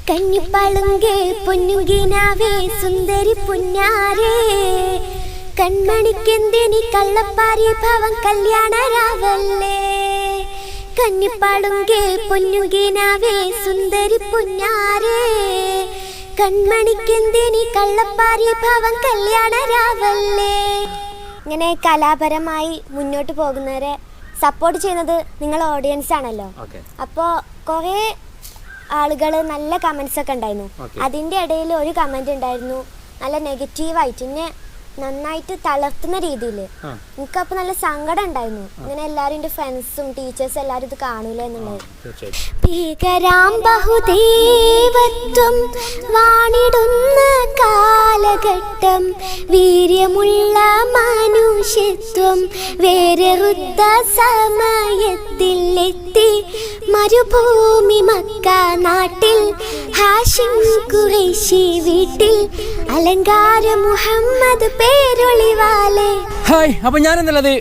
കന്നിപ്പളുങ്കേ പൊന്നുകിനാവേ സുന്ദരി പുന്നാരേ കൺമണിക്കെന്തിനി കള്ളപ്പാരി ഭവൻ കല്യാണരാവല്ലേ. കന്നിപ്പളുങ്കേ പൊന്നുകിനാവേ സുന്ദരി പുന്നാരേ കൺമണിക്കെന്തിനി കള്ളപ്പാരി ഭവൻ കല്യാണരാവല്ലേ. ഇങ്ങനെ കലാപരമായി മുന്നോട്ട് പോകുന്നവരെ സപ്പോർട്ട് ചെയ്യുന്നത് നിങ്ങളെ ഓഡിയൻസ് ആണല്ലോ. അപ്പോൾ കുറേ ആളുകൾ നല്ല കമൻസ് ഒക്കെ ഉണ്ടായിരുന്നു. അതിൻ്റെ ഇടയിൽ ഒരു കമൻറ്റ് ഉണ്ടായിരുന്നു നല്ല നെഗറ്റീവായിട്ട് എന്നെ നന്നായിട്ട് തളർത്തുന്ന രീതിയിൽ. എനിക്കപ്പോൾ നല്ല സങ്കടം ഉണ്ടായിരുന്നു. ഇങ്ങനെ എല്ലാവരും എൻ്റെ ഫ്രണ്ട്സും ടീച്ചേഴ്സും എല്ലാവരും ഇത് കാണൂല എന്നുള്ളത്. ഭീകരാം ബഹുദൈവത്വം വാണിടുന്ന കാലഘട്ടം വീര്യമുള്ള മനുഷ്യത്വം വേറെറുത്ത സമയത്തിൽ എത്തി മരുഭൂമി മക്ക നാട്ടിൽ ഹാഷിം ഖുറൈശി വീട്ടിൽ അലങ്കാര മുഹമ്മദ് പേരൊളിവാലെ. ഹായ്, അപ്പോൾ ഞാനെന്നുള്ളത്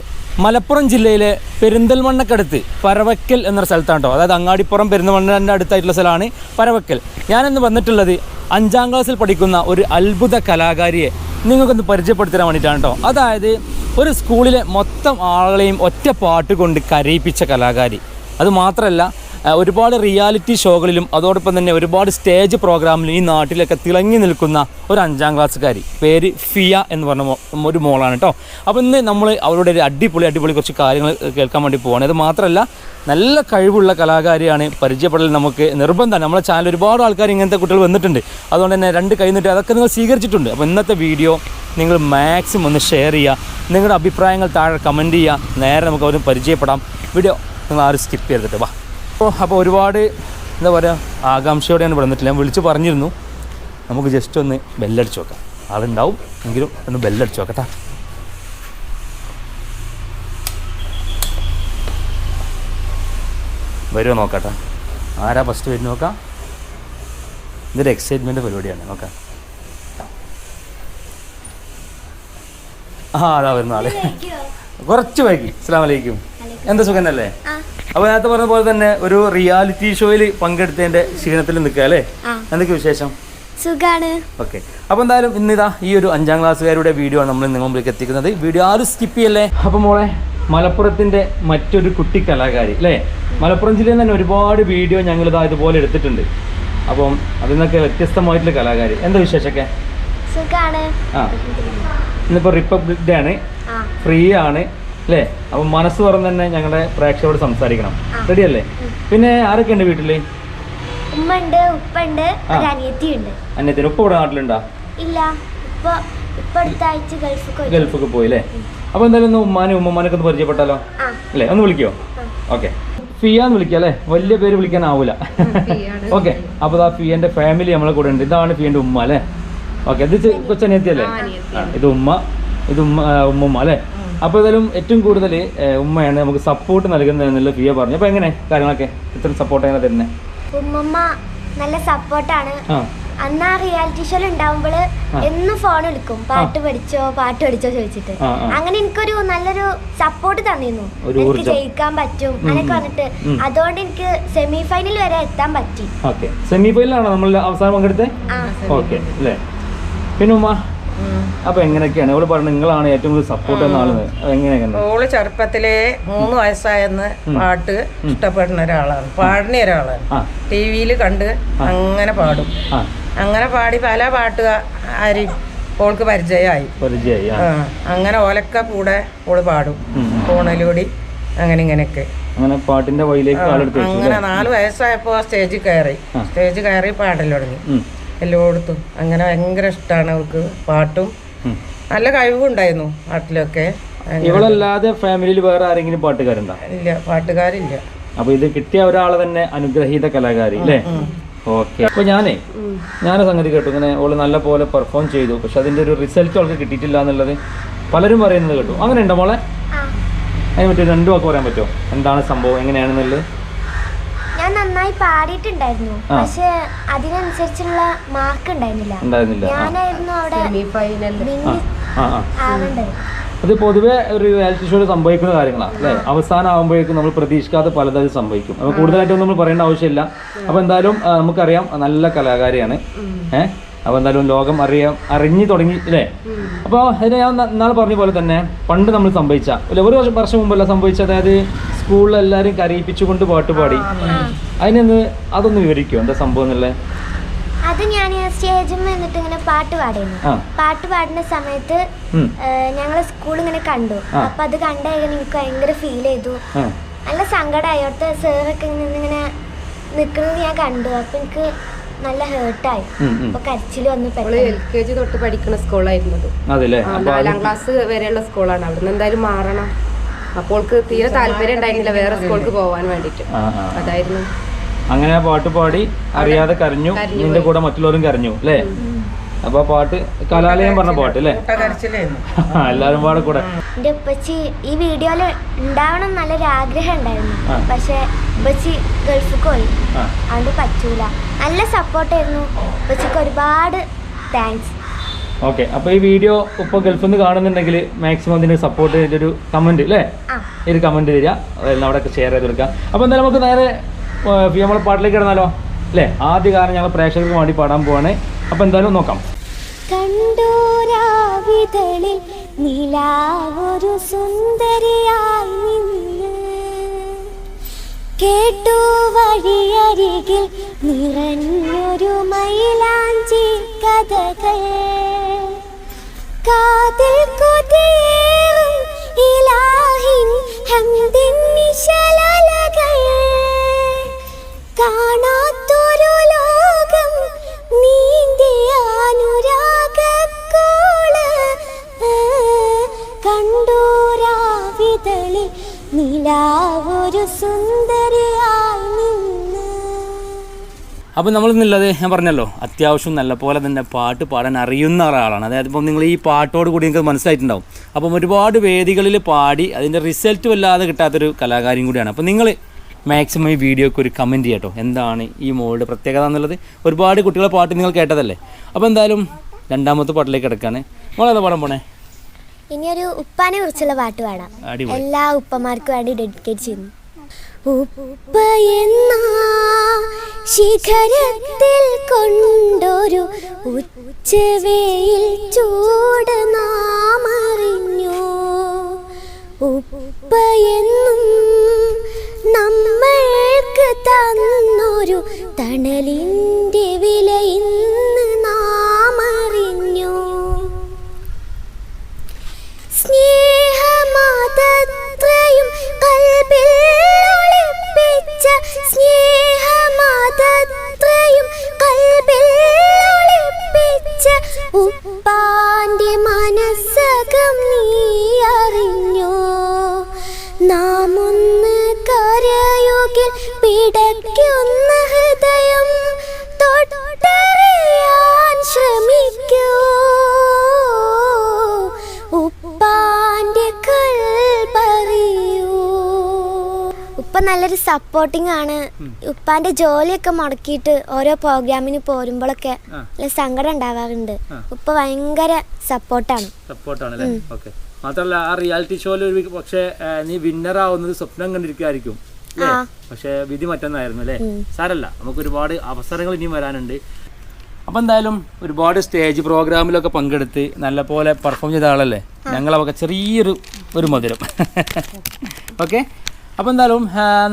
മലപ്പുറം ജില്ലയിലെ പെരിന്തൽമണ്ണക്കടുത്ത് പരവക്കൽ എന്നൊരു സ്ഥലത്താണ് കേട്ടോ. അതായത് അങ്ങാടിപ്പുറം പെരിന്തൽമണ്ണൻ്റെ അടുത്തായിട്ടുള്ള സ്ഥലമാണ് പരവക്കൽ. ഞാനിന്ന് വന്നിട്ടുള്ളത് 5ാം ക്ലാസ്സിൽ പഠിക്കുന്ന ഒരു അത്ഭുത കലാകാരിയെ നിങ്ങൾക്കൊന്ന് പരിചയപ്പെടുത്താൻ വേണ്ടിയിട്ടാണ് കേട്ടോ. അതായത് ഒരു സ്കൂളിലെ മൊത്തം ആളുകളെയും ഒറ്റ പാട്ട് കൊണ്ട് കരയിപ്പിച്ച കലാകാരി. അതുമാത്രമല്ല, ഒരുപാട് റിയാലിറ്റി ഷോകളിലും അതോടൊപ്പം തന്നെ ഒരുപാട് സ്റ്റേജ് പ്രോഗ്രാമിലും ഈ നാട്ടിലൊക്കെ തിളങ്ങി നിൽക്കുന്ന ഒരു 5ാം ക്ലാസ്സുകാരി. പേര് ഫിയ എന്ന് പറഞ്ഞ ഒരു മോളാണ് കേട്ടോ. അപ്പോൾ ഇന്ന് നമ്മൾ അവരുടെ ഒരു അടിപൊളി കുറച്ച് കാര്യങ്ങൾ കേൾക്കാൻ വേണ്ടി പോവാണ്. അത് മാത്രമല്ല, നല്ല കഴിവുള്ള കലാകാരിയാണ്. പരിചയപ്പെടൽ നമുക്ക് നിർബന്ധമാണ്. നമ്മളെ ചാനൽ ഒരുപാട് ആൾക്കാർ ഇങ്ങനത്തെ കുട്ടികൾ വന്നിട്ടുണ്ട്. അതുകൊണ്ട് തന്നെ 2 കൈ നീട്ടി അതൊക്കെ നിങ്ങൾ സ്വീകരിച്ചിട്ടുണ്ട്. അപ്പോൾ ഇന്നത്തെ വീഡിയോ നിങ്ങൾ മാക്സിമം ഒന്ന് ഷെയർ ചെയ്യുക. നിങ്ങളുടെ അഭിപ്രായങ്ങൾ താഴെ കമൻറ്റ് ചെയ്യുക. നേരെ നമുക്ക് അവരും പരിചയപ്പെടാം. വീഡിയോ നിങ്ങൾ ആരും സ്കിപ്പ് ചെയ്തിട്ട് വാ. അപ്പോൾ ഒരുപാട് എന്താ പറയുക ആകാംക്ഷയോടെയാണ് ഇവിടെ വന്നിട്ടില്ല. ഞാൻ വിളിച്ച് പറഞ്ഞിരുന്നു നമുക്ക് ജസ്റ്റ് ഒന്ന് ബെല്ലടിച്ച് നോക്കാം. ആളുണ്ടാവും എങ്കിലും ഒന്ന് ബെല്ലടിച്ച് നോക്കട്ടെ. വരുമോ നോക്കട്ടെ. ആരാ ഫസ്റ്റ് വരുന്ന നോക്കാം. ഇതൊരു എക്സൈറ്റ്മെൻറ്റ് പരിപാടിയാണ്. നോക്കാം. അതാ വരുന്ന ആള്. കുറച്ച് വൈകി. അസ്സലാമു അലൈക്കും. എന്താ സുഖം അല്ലേ? അപ്പോൾ നേരത്തെ പറഞ്ഞ പോലെ തന്നെ ഒരു റിയാലിറ്റി ഷോയിൽ പങ്കെടുത്തതിന്റെ ക്ഷീണത്തിൽ നിൽക്കുക അല്ലേ? എന്തൊക്കെ വിശേഷം? സുഖാണ്. ഓക്കെ. അപ്പോൾ എന്തായാലും ഇന്നിതാ ഈ ഒരു 5ാം ക്ലാസ്സുകാരുടെ വീഡിയോ ആണ് നമ്മൾ നിങ്ങൾ മുമ്പിലേക്ക് എത്തിക്കുന്നത്. വീഡിയോ ആരും സ്കിപ്പ് ചെയ്യല്ലേ. അപ്പോൾ മോളെ, മലപ്പുറത്തിന്റെ മറ്റൊരു കുട്ടി കലാകാരി അല്ലേ? മലപ്പുറം ജില്ലയിൽ തന്നെ ഒരുപാട് വീഡിയോ ഞങ്ങളിതാ ഇതുപോലെ എടുത്തിട്ടുണ്ട്. അപ്പം അതിൽ നിന്നൊക്കെ വ്യത്യസ്തമായിട്ടുള്ള കലാകാരി. എന്താ വിശേഷമൊക്കെ? സുഖാണ്. ഇന്നിപ്പോൾ റിപ്പബ്ലിക് ഡേ ആണ്, ഫ്രീ ആണ് അല്ലേ? അപ്പം മനസ്സ് തുറന്ന് തന്നെ ഞങ്ങളുടെ പ്രേക്ഷകരോട് സംസാരിക്കണം. റെഡി അല്ലേ? പിന്നെ ആരൊക്കെ ഉണ്ട് വീട്ടില്? ഉമ്മണ്ട്, ഉപ്പണ്ട്, അനിയത്തിയുണ്ട്. അനിയത്തിന് ഉപ്പ ഇവിടെ നാട്ടിലുണ്ടോ? ഇല്ല, ഗൾഫൊക്കെ പോയി അല്ലേ? അപ്പൊ എന്തായാലും ഒന്ന് ഉമ്മാനും ഉമ്മമാനൊക്കെ ഒന്ന് പരിചയപ്പെട്ടാലോ അല്ലേ? ഒന്ന് വിളിക്കോ? ഓക്കെ. ഫിയാന്ന് വിളിക്കാം അല്ലേ? വലിയ പേര് വിളിക്കാനാവൂല. ഓക്കെ. അപ്പോൾ ആ ഫിയന്റെ ഫാമിലി നമ്മളെ കൂടെ ഉണ്ട്. ഇതാണ് ഫിയന്റെ ഉമ്മ അല്ലേ? ഓക്കെ. ഇത് കൊച്ചനിയത്തി അല്ലേ? ഇത് ഉമ്മ, ഇത് ഉമ്മ അല്ലേ? അപ്പോൾ ഏതായാലും ഏറ്റവും കൂടുതൽ ഉമ്മയാണ് നമുക്ക് സപ്പോർട്ട് നൽകുന്നതെന്നുള്ള ഫിയ പറഞ്ഞു. അപ്പോൾ എങ്ങനെ കാര്യങ്ങളൊക്കെ ഇത്ര സപ്പോർട്ട് എങ്ങനെ തരുന്നത്? ഉമ്മ നല്ല സപ്പോർട്ടാണ്. അന്ന് ആ റിയാലിറ്റി ഷോയിൽ ഉണ്ടാവുമ്പോൾ എന്നും ഫോൺ എടുക്കും, പാട്ട് പഠിച്ചോ ചോദിച്ചിട്ട്. അങ്ങനെ എനിക്കൊരു നല്ലൊരു സപ്പോർട്ട് തന്നിരുന്നു. എനിക്ക് ജയിക്കാൻ പറ്റും അങ്ങനെയൊക്കെ വന്നിട്ട്. അതുകൊണ്ട് എനിക്ക് സെമി ഫൈനൽ വരെ എത്താൻ പറ്റി. സെമി ഫൈനലാണോ നമ്മൾ അവസാനം പങ്കെടുത്തത്? ഓക്കെ അല്ലേ? പിന്നെ ഉമ്മ അപ്പൊ എങ്ങനെയൊക്കെയാണ് ഓള് പറഞ്ഞത് നിങ്ങളാണ് ഏറ്റവും കൂടുതൽ സപ്പോർട്ട് എന്ന ആള്? എങ്ങനെയാണ്? ഓള് ചെറുപ്പത്തിലെ 3 വയസ്സായെന്ന് പാട്ട് ഇഷ്ടപ്പെടുന്ന ഒരാളാണ്, പാടുന്ന ഒരാളാണ്. TV-യിൽ കണ്ട് അങ്ങനെ പാടും. അങ്ങനെ പാടി പല പാട്ടുകാരും ഓൾക്ക് പരിചയമായി. അങ്ങനെ ഓലക്ക കൂടെ ഓള് പാടും ഫോണിലൂടെ. അങ്ങനെ ഇങ്ങനെയൊക്കെ അങ്ങനെ പാട്ടിന്റെ വഴിയിലേക്ക് അങ്ങനെ 4 വയസ്സായപ്പോ സ്റ്റേജിൽ കയറി പാടൽ തുടങ്ങി എല്ലായിടത്തും. അങ്ങനെ ഭയങ്കര ഇഷ്ടമാണ് അവൾക്ക് പാട്ടും. നല്ല കഴിവുണ്ടായിരുന്നു പാട്ടിലൊക്കെ. ഇവളല്ലാതെ ഫാമിലിയിൽ വേറെ ആരെങ്കിലും പാട്ടുകാരുണ്ടോ? ഇല്ല, പാട്ടുകാരില്ല. അപ്പൊ ഇത് കിട്ടിയ ഒരാളെ തന്നെ അനുഗ്രഹീത കലാകാരി അല്ലേ? ഓക്കെ. അപ്പൊ ഞാനൊരു സംഗതി കേട്ടു, ഇങ്ങനെ ഓള് നല്ല പോലെ പെർഫോം ചെയ്തു, പക്ഷെ അതിന്റെ ഒരു റിസൾട്ട് അവൾക്ക് കിട്ടിയിട്ടില്ല എന്നുള്ളത് പലരും പറയുന്നത് കേട്ടു. അങ്ങനെ ഉണ്ടോ മോളെ? അതിനെ പറ്റി 2 വാക്ക് പറയാൻ പറ്റുമോ? എന്താണ് സംഭവം, എങ്ങനെയാണെന്നുള്ളത്? ഞാൻ നന്നായി പാടിയിട്ടുണ്ടായിരുന്നു, പക്ഷെ അതിനനുസരിച്ചുള്ള മാർക്ക് ഉണ്ടായിരുന്നില്ല. ഞാനായിരുന്നു അവിടെ ആവേണ്ടത്. അത് പൊതുവെ ഒരു റിയാലിറ്റി ഷോയിൽ സംഭവിക്കുന്ന കാര്യങ്ങളാണ് അല്ലേ. അവസാനം ആകുമ്പോഴേക്കും നമ്മൾ പ്രതീക്ഷിക്കാത്ത പലതും സംഭവിക്കും. അപ്പോൾ കൂടുതലായിട്ടൊന്നും നമ്മൾ പറയേണ്ട ആവശ്യമില്ല. അപ്പോൾ എന്തായാലും നമുക്കറിയാം നല്ല കലാകാരിയാണ്. അപ്പോൾ എന്തായാലും ലോകം അറിഞ്ഞു തുടങ്ങി അല്ലേ. അപ്പോൾ അതിന് ഞാൻ നാളെ പറഞ്ഞ പോലെ തന്നെ പണ്ട് നമ്മൾ സംഭവിച്ച ഒരു വർഷം മുമ്പല്ല സംഭവിച്ച, അതായത് സ്കൂളിൽ എല്ലാവരും കരയിപ്പിച്ചുകൊണ്ട് പാട്ട് പാടി, അതൊന്ന് വിവരിക്കുമോ എന്താ സംഭവം എന്നുള്ളത്? അത് ഞാൻ സ്റ്റേജിൽ നിന്നിട്ട് ഇങ്ങനെ പാട്ട് പാടിയിരുന്നു. പാട്ട് പാടുന്ന സമയത്ത് ഞങ്ങളെ സ്കൂൾ ഇങ്ങനെ കണ്ടു. അപ്പൊ അത് കണ്ടാൽ എനിക്ക് ഭയങ്കര ഫീൽ ചെയ്തു, നല്ല സങ്കടമായി. അവിടുത്തെ സാറൊക്കെ ഇങ്ങനെ നിക്കുന്നത് ഞാൻ കണ്ടു. അപ്പൊ എനിക്ക് നല്ല ഹേർട്ടായി. അപ്പൊ കരച്ചിൽ വന്നു. LKG തൊട്ട് പഠിക്കുന്ന സ്കൂളായിരുന്നത്, 4ാം ക്ലാസ് വരെയുള്ള സ്കൂളാണ്. അവിടുന്ന് എന്തായാലും മാറണം. അപ്പോൾ തീരെ താല്പര്യം ഉണ്ടായിരുന്നില്ല വേറെ സ്കൂൾക്ക് പോകാൻ വേണ്ടിട്ട്. അതായിരുന്നു. അങ്ങനെ പാട്ട് പാടി അറിയാതെ കരഞ്ഞു, നിന്റെ കൂടെ മറ്റുള്ളവരും കരഞ്ഞു അല്ലേ. അപ്പൊ പാട്ട് കലാലയം പറഞ്ഞ പാട്ട് അല്ലേ, എല്ലാരും പാടെ കൂടെ. എന്റെ ഉപ്പച്ചി ഈ വീഡിയോയില് ഉണ്ടാവണം നല്ലൊരു ആഗ്രഹം ഉണ്ടായിരുന്നു. പക്ഷെ ഉപ്പച്ചി ഗൾഫിൽ പോയി, അതുകൊണ്ട് പറ്റൂല. നല്ല സപ്പോർട്ടായിരുന്നു ഉപ്പച്ചിക്ക്. ഒരുപാട് താങ്ക്സ്. ഓക്കെ, അപ്പൊ ഈ വീഡിയോ ഇപ്പൊ ഗൾഫിൽ നിന്ന് കാണുന്നുണ്ടെങ്കിൽ മാക്സിമം അതിന് സപ്പോർട്ട് ചെയ്തൊരു കമന്റ് അല്ലേ, ഒരു കമന്റ് തരിക, അവിടെ ഷെയർ ചെയ്ത് കൊടുക്കുക. അപ്പൊ എന്തായാലും നമുക്ക് നേരെ നമ്മളെ പാട്ടിലേക്ക് ഇടന്നാലോ അല്ലേ. ആദ്യ കാരണം ഞങ്ങൾ പ്രേക്ഷകർക്ക് വേണ്ടി പാടാൻ പോവാണ്. അപ്പൊ എന്തായാലും നോക്കാം. കണ്ടോരാവിതളിൽ നിലാവൊരു സുന്ദരിയായി നിന്ന്, കേട്ടു വഴിയരികിൽ നിറഞ്ഞൊരു മൈലാഞ്ചി കഥകൾ, കാതിൽ കൊതിയേറും ഇലാഹിൻ ഹംദിൻ നിശലലകൾ, കാണാത്തൊരു ലോകം നീന്തിയ അനുരാഗക്കോള്, കണ്ടോരാവിതളിൽ നിലാവൊരു സുന്ദരിയായി നിന്ന്. അപ്പം നമ്മളിന്നുള്ളത് ഞാൻ പറഞ്ഞല്ലോ, അത്യാവശ്യം നല്ല പോലെ തന്നെ പാട്ട് പാടാൻ അറിയുന്ന ഒരാളാണ്. അതായത് ഇപ്പം നിങ്ങൾ ഈ പാട്ടോട് കൂടി നിങ്ങൾക്ക് മനസ്സിലായിട്ടുണ്ടാവും. അപ്പം ഒരുപാട് വേദികളിൽ പാടി അതിൻ്റെ റിസൾട്ട് വല്ലാതെ കിട്ടാത്തൊരു കലാകാരിയും കൂടിയാണ്. അപ്പം നിങ്ങൾ മാക്സിമം ഈ വീഡിയോക്ക് ഒരു കമൻറ്റ് ചെയ്യട്ടോ, എന്താണ് ഈ മോളുടെ പ്രത്യേകത എന്നുള്ളത്. ഒരുപാട് കുട്ടികളെ പാട്ട് നിങ്ങൾ കേട്ടതല്ലേ. അപ്പോൾ എന്തായാലും രണ്ടാമത്തെ പാട്ടിലേക്ക് കിടക്കാണ്. മോളേതാ പാടാൻ പോണേ? ഇനിയൊരു ഉപ്പാനെ കുറിച്ചുള്ള പാട്ട് പാടാം. എല്ലാ ഉപ്പമാർക്കും വേണ്ടി ഡെഡിക്കേറ്റ് ചെയ്യുന്നു. ഉപ്പ എന്ന ശിഖരത്തിൽ കൊണ്ടൊരു ഉച്ചവേയിൽ ചൂട് നാം അറിഞ്ഞു. ഉപ്പ എന്നും നമ്മൾക്ക് തന്നൊരു തണലിൻ്റെ വില ഇന്ന് നാം അറിഞ്ഞു. സ്നേഹമാതത്രയും കൽബിൽ ഒളിപ്പിച്ച, സ്നേഹമാതത്രയും കൽബിൽ ഒളിപ്പിച്ച ഉപ്പാന്റെ മനസ്സകം നീ അറിഞ്ഞോ. നാം ഒന്ന് കരയുകിൽ പിടയ്ക്കുന്ന ഹൃദയം തൊട്ടറിയാൻ ശ്രമിക്കൂ. ഉപ്പാന്റെ കൽബറിയൂ. ഉപ്പ നല്ലൊരു സപ്പോർട്ടിങ് ആണ്. ഉപ്പാന്റെ ജോലിയൊക്കെ മുടക്കിയിട്ട് ഓരോ പ്രോഗ്രാമിന് പോരുമ്പോഴൊക്കെ നല്ല സങ്കടം ഉണ്ടാവാറുണ്ട്. ഉപ്പ ഭയങ്കര സപ്പോർട്ടാണ്. മാത്രമല്ല ആ റിയാലിറ്റി ഷോയിൽ ഒരു പക്ഷേ നീ വിന്നർ ആവുന്നത് സ്വപ്നം കണ്ടിരിക്കുമായിരിക്കും അല്ലേ, പക്ഷേ വിധി മറ്റൊന്നായിരുന്നു അല്ലേ. സാരല്ല, നമുക്ക് ഒരുപാട് അവസരങ്ങൾ ഇനിയും വരാനുണ്ട്. അപ്പം എന്തായാലും ഒരുപാട് സ്റ്റേജ് പ്രോഗ്രാമിലൊക്കെ പങ്കെടുത്ത് നല്ല പോലെ പെർഫോം ചെയ്ത ആളല്ലേ. ഞങ്ങളവൊക്കെ ചെറിയൊരു മധുരം. ഓക്കെ, അപ്പോൾ എന്തായാലും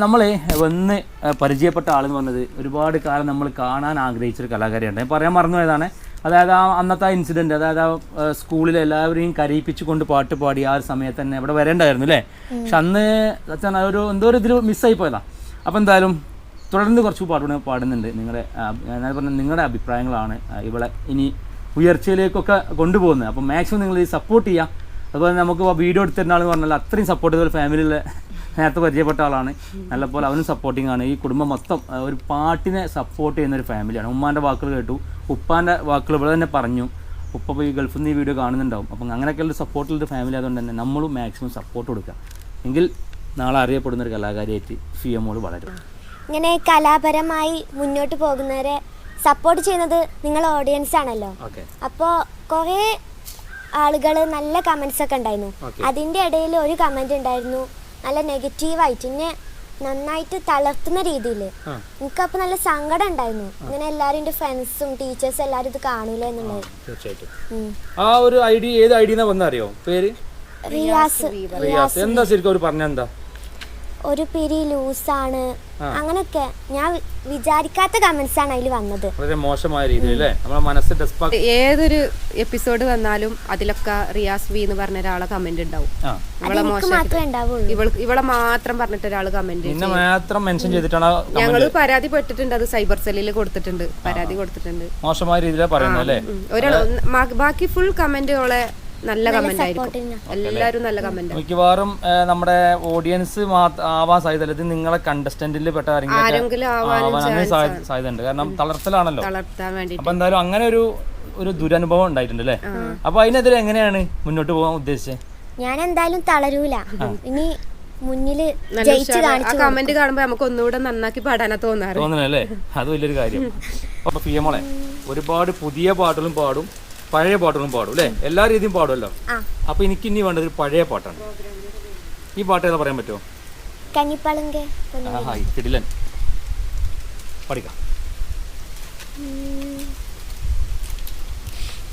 നമ്മൾ വന്ന് പരിചയപ്പെട്ട ആളെന്ന് പറഞ്ഞത് ഒരുപാട് കാലം നമ്മൾ കാണാൻ ആഗ്രഹിച്ചൊരു കലാകാരിയാണ്. ഞാൻ പറയാൻ മറന്നുപോയതാണ്. അതായത് ആ അന്നത്തെ ആ ഇൻസിഡൻറ്റ്, അതായത് ആ സ്കൂളിൽ എല്ലാവരെയും കരയിപ്പിച്ചുകൊണ്ട് പാട്ട് പാടി ആ ഒരു സമയത്ത് തന്നെ ഇവിടെ വരേണ്ടായിരുന്നു അല്ലേ. പക്ഷെ അന്ന് ഒരു എന്തോ ഒരു ഇതിൽ മിസ്സായി പോയതാണ്. അപ്പോൾ എന്തായാലും തുടർന്ന് കുറച്ച് പാട്ടുകൾ പാടുന്നുണ്ട്. ഞാൻ പറഞ്ഞ നിങ്ങളുടെ അഭിപ്രായങ്ങളാണ് ഇവിടെ ഇനി ഉയർച്ചയിലേക്കൊക്കെ കൊണ്ടുപോകുന്നത്. അപ്പോൾ മാക്സിമം നിങ്ങൾ ഈ സപ്പോർട്ട് ചെയ്യുക. അതുപോലെ നമുക്ക് വീഡിയോ എടുത്തിരുന്ന ആളെന്ന് പറഞ്ഞാൽ അത്രയും സപ്പോർട്ട് ചെയ്ത ഫാമിലിയിലെ നേരത്തെ പരിചയപ്പെട്ട ആളാണ്. നല്ലപോലെ അവനും സപ്പോർട്ടിങ് ആണ്. ഈ കുടുംബം മൊത്തം ഒരു പാട്ടിനെ സപ്പോർട്ട് ചെയ്യുന്ന ഒരു ഫാമിലിയാണ്. ഉമ്മാൻ്റെ വാക്കുകൾ കേട്ടു, ഉപ്പാൻ്റെ വാക്കുകൾ ഇവിടെ തന്നെ പറഞ്ഞു. ഉപ്പ ഇപ്പോൾ ഈ ഗൾഫിൽ നിന്ന് ഈ വീഡിയോ കാണുന്നുണ്ടാവും. അപ്പം അങ്ങനെയൊക്കെയുള്ള സപ്പോർട്ടുള്ളൊരു ഫാമിലി ആയതുകൊണ്ട് തന്നെ നമ്മളും മാക്സിമം സപ്പോർട്ട് കൊടുക്കുക. എങ്കിൽ നാളെ അറിയപ്പെടുന്ന ഒരു കലാകാരിയായിട്ട് ഫിയമോൾ വളരും. ഇങ്ങനെ കലാപരമായി മുന്നോട്ട് പോകുന്നവരെ സപ്പോർട്ട് ചെയ്യുന്നത് നിങ്ങൾ ഓഡിയൻസ് ആണല്ലോ. അപ്പോൾ കുറേ ആളുകൾ നല്ല കമന്റ്സ് ഒക്കെ ഉണ്ടായിരുന്നു. അതിന്റെ ഇടയിൽ ഒരു കമന്റ് ഉണ്ടായിരുന്നു നല്ല നെഗറ്റീവായിട്ട് എന്നെ നന്നായിട്ട് തളർത്തുന്ന രീതിയിൽ. എനിക്കപ്പോ നല്ല സങ്കടം ഉണ്ടായിരുന്നു. ഇങ്ങനെ എല്ലാരും എന്റെ ഫ്രണ്ട്സും ടീച്ചേഴ്സും എല്ലാരും ഇത് കാണൂല എന്നുള്ളത്. തീർച്ചയായിട്ടും. ആ ഒരു ഐഡി ഏത് ഐഡിയ വന്നറിയോ? പേര് റിയാസ്. എന്താ ശരിക്കും അവർ പറഞ്ഞെന്താ? ഒരു പിരി ലൂസാണ് അങ്ങനൊക്കെ ഞാൻ വിചാരിക്കാത്ത കമന്റ്സ് ആണ് അതിൽ വന്നത്. വളരെ മോശമായ രീതിയിൽ നമ്മളെ മനസ്സ് ഡെസ്പാക്കി. ഏതൊരു എപ്പിസോഡ് വന്നാലും അതിലൊക്കെ റിയാസ് വി എന്ന് പറഞ്ഞ ഒരാളെ കമന്റ് ഉണ്ടാവും. ഇവളെ മാത്രം പറഞ്ഞിട്ട് ഒരാള് കമന്റ് മാത്രം മെൻഷൻ ചെയ്തിട്ടാണ്. ഞങ്ങള് പരാതിപ്പെട്ടിട്ടുണ്ട്, അത് സൈബർ സെല്ലിൽ കൊടുത്തിട്ടുണ്ട്, പരാതി കൊടുത്തിട്ടുണ്ട്. മോശമായ രീതിയിലാണ് പറയുന്നത് അല്ലേ? ബാക്കി ഫുൾ കമന്റുകളെ നല്ല കമന്റ് ആയിരിക്കും, എല്ലാരും നല്ല കമന്റ്. മിക്കവാറും നമ്മുടെ ഓഡിയൻസ് ആവാൻ സാധ്യത, ഇത് നിങ്ങളെ കണ്ടസ്റ്റന്റിൽ പെട്ട ആരെങ്കിലും സാധ്യത ഉണ്ട്. കാരണം തളർത്തലാണല്ലോ. തളർത്താൻ വേണ്ടി അപ്പൊ എന്തായാലും അങ്ങനെ ഒരു ദുരനുഭവം ഉണ്ടായിട്ടുണ്ട് അല്ലേ? അപ്പൊ അതിനെതിരെ എങ്ങനെയാണ് മുന്നോട്ട് പോകാൻ ഉദ്ദേശിച്ചത്? ഞാൻ എന്തായാലും തളരൂല. ഇനി മുന്നില് ജയിച്ച് കാണിച്ചു. കമന്റ് കാണുമ്പോ നമുക്ക് ഒന്നുകൂടെ നന്നാക്കി പാടാനാ തോന്നുന്നല്ലേ? അത് വലിയൊരു കാര്യം. അപ്പൊ ഫിയമോളെ ഒരുപാട് പുതിയ പാട്ടുകളും പാടും, പഴയ പാട്ടുകളും പാടും അല്ലേ? എല്ലാ രീതിയും പാടുമല്ലോ. അപ്പൊ എനിക്ക് ഇനി വേണ്ടത് ഒരു പഴയ പാട്ടാണ്. ഈ പാട്ട് ഏതാ പറയാൻ പറ്റുമോ? കിടിലൻ പഠിക്കാം.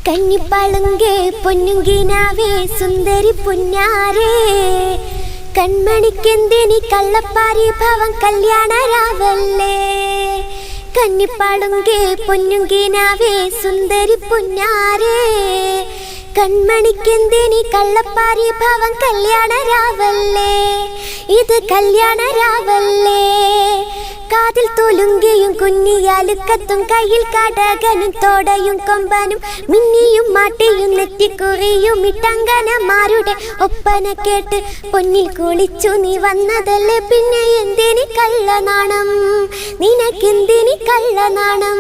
കന്നിപ്പളുങ്കേ പൊന്നുകിനാവേ സുന്ദരി പുന്നാരേ കൺമണിക്കെന്തിനി കള്ളപ്പാരി ഭവൻ കല്യാണ രാവല്ലേ കന്നിപ്പാളുങ്കേ പൊന്നുകിനാവേ സുന്ദരി പുന്നാരേ കൺമണിക്കെന്തിനി കള്ളപ്പാരി ഭവൻ കല്യാണ രാവല്ലേ ഇത് കല്യാണ രാവല്ലേ കാതിൽ തൊലുങ്കയും കുഞ്ഞിയാലുക്കത്തും കയ്യിൽ കടകനും തോടയും കൊമ്പനും മിന്നിയും മാട്ടിയും നെറ്റിക്കുറിയും ഇട്ടങ്കനമാരുടെ ഒപ്പന കേട്ട് പൊന്നിൽ കുളിച്ചു നീ വന്നതല്ലേ പിന്നെ എന്തിനി കള്ളനാണം നിനക്കെന്തിനി കള്ളനാണം.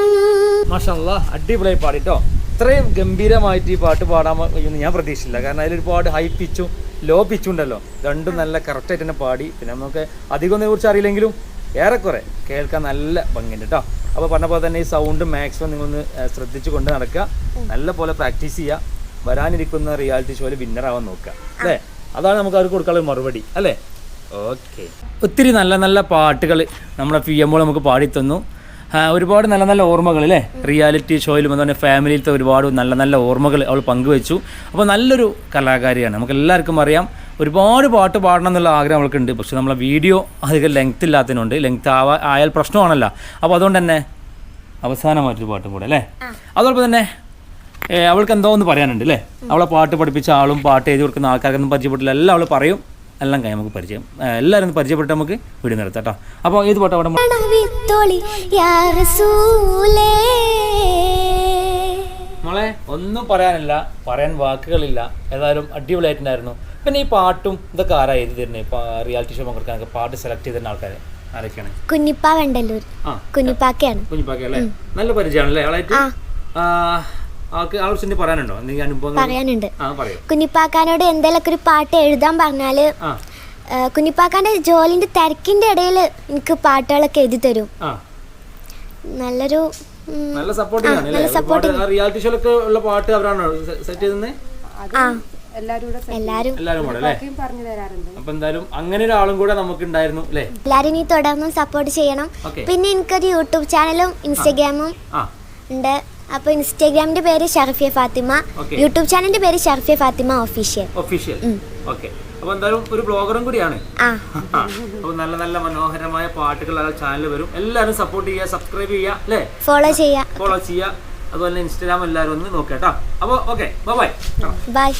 മാഷാഅല്ലാഹ് അടിപൊളിയായി പാടിട്ടോ. ഇത്രയും ഗംഭീരമായിട്ട് ഈ പാട്ട് പാടാൻ കഴിയുമെന്ന് ഞാൻ പ്രതീക്ഷിച്ചില്ല. കാരണം അതിലൊരുപാട് ഹൈ പിച്ചും ലോ പിച്ചും ഉണ്ടല്ലോ. രണ്ടും നല്ല കറക്റ്റായിട്ട് തന്നെ പാടി. പിന്നെ നമുക്ക് അധികം കുറിച്ച് അറിയില്ലെങ്കിലും ഏറെക്കുറെ കേൾക്കാൻ നല്ല ഭംഗിയുണ്ട് കേട്ടോ. അപ്പോൾ പറഞ്ഞ പോലെ തന്നെ ഈ സൗണ്ട് മാക്സിമം നിങ്ങളൊന്ന് ശ്രദ്ധിച്ചു കൊണ്ട് നടക്കുക, നല്ല പോലെ പ്രാക്ടീസ് ചെയ്യുക, വരാനിരിക്കുന്ന റിയാലിറ്റി ഷോയിൽ വിന്നറാവാൻ നോക്കുക അല്ലേ? അതാണ് നമുക്ക് അവർക്ക് കൊടുക്കാനുള്ള മറുപടി അല്ലേ? ഓക്കെ. ഒത്തിരി നല്ല നല്ല പാട്ടുകൾ നമ്മുടെ ഫിയമോൾ നമുക്ക് പാടിത്തന്നു. ഒരുപാട് നല്ല നല്ല ഓർമ്മകൾ അല്ലേ? റിയാലിറ്റി ഷോയിലും അതുപോലെ ഫാമിലിയിലത്തെ ഒരുപാട് നല്ല നല്ല ഓർമ്മകൾ അവൾ പങ്കുവെച്ചു. അപ്പോൾ നല്ലൊരു കലാകാരിയാണ്, നമുക്ക് എല്ലാവർക്കും അറിയാം. ഒരുപാട് പാട്ട് പാടണം എന്നുള്ള ആഗ്രഹം അവൾക്കുണ്ട്. പക്ഷെ നമ്മളെ വീഡിയോ അധികം ലെങ്ത് ഇല്ലാത്തതിനുണ്ട്. ലെങ്ത് ആയാൽ പ്രശ്നമാണല്ലോ. അപ്പോൾ അതുകൊണ്ട് തന്നെ അവസാനമായിട്ടൊരു പാട്ടും കൂടെ അല്ലേ? അതോടൊപ്പം തന്നെ അവൾക്ക് എന്തോ ഒന്ന് പറയാനുണ്ട് അല്ലേ? അവളെ പാട്ട് പഠിപ്പിച്ച ആളും പാട്ട് എഴുതി കൊടുക്കുന്ന ആൾക്കാർക്കൊന്നും പരിചയപ്പെട്ടില്ല. എല്ലാം അവൾ പറയും, എല്ലാം കഴിയും നമുക്ക് പരിചയം. എല്ലാവരും പരിചയപ്പെട്ട് നമുക്ക് വീഡിയോ നിർത്താം കേട്ടോ. അപ്പോൾ ഏത് പാട്ട് അവിടെ മോളെ ഒന്നും പറയാനില്ല, പറയാൻ വാക്കുകളില്ല. ഏതായാലും അടിപൊളിയായിട്ടുണ്ടായിരുന്നു. പിന്നെ ഈ പാട്ടും ഇതൊക്കെ ആരാ എഴുതി തരുന്നത്? ഇപ്പോൾ റിയാലിറ്റി ഷോ പങ്കെടുക്കാനൊക്കെ പാട്ട് സെലക്ട് ചെയ്തിരുന്ന ആൾക്കാർ ആരൊക്കെയാണ്? കുഞ്ഞിപ്പ വെണ്ടല്ലൂർ. കുഞ്ഞിപ്പാക്കയാണ്. കുഞ്ഞിപ്പാക്കല്ലേ? നല്ല പരിചയമാണല്ലേ ആളായിട്ട്? ആവശ്യം പറയാനുണ്ടോ? എന്തെങ്കിലും അനുഭവം പറയാനുണ്ട്. കുഞ്ഞിപ്പാക്കാനോട് എന്തെങ്കിലുമൊക്കെ ഒരു പാട്ട് എഴുതാൻ പറഞ്ഞാല് കുഞ്ഞിപ്പാക്കാന്റെ ജോലിന്റെ തിരക്കിന്റെ ഇടയിൽ എനിക്ക് പാട്ടുകളൊക്കെ എഴുതി തരും. നല്ലൊരു നല്ല സപ്പോർട്ട്. റിയാലിറ്റി ഷോയിലൊക്കെ ഉള്ള പാട്ട് അവരാണോ സെറ്റ് ചെയ്തത്? എല്ലാരും അപ്പൊ എന്തായാലും അങ്ങനെ ഒരാളും കൂടെ നമുക്ക് ഉണ്ടായിരുന്നു അല്ലേ? എല്ലാരും ഇനി തുടർന്നും സപ്പോർട്ട് ചെയ്യണം. പിന്നെ എനിക്കൊരു യൂട്യൂബ് ചാനലും ഇൻസ്റ്റാഗ്രാമും ഉണ്ട്. അപ്പൊ ഇൻസ്റ്റാഗ്രാമിന്റെ പേര് ഷർഫിയ ഫാത്തിമ, യൂട്യൂബ് ചാനലിന്റെ പേര് ഷർഫിയ ഫാത്തിമ ഒഫീഷ്യൽ. അപ്പൊ എന്തായാലും ഒരു ബ്ലോഗറും കൂടിയാണ്. അപ്പൊ നല്ല നല്ല മനോഹരമായ പാട്ടുകൾ ആ ചാനൽ വരും. എല്ലാവരും സപ്പോർട്ട് ചെയ്യുക, സബ്സ്ക്രൈബ് ചെയ്യുക അല്ലേ? ഫോളോ ചെയ്യുക. അതുപോലെ ഇൻസ്റ്റാഗ്രാം എല്ലാവരും ഒന്ന് നോക്കാം കേട്ടോ. അപ്പൊ ഓക്കെ, ബൈ.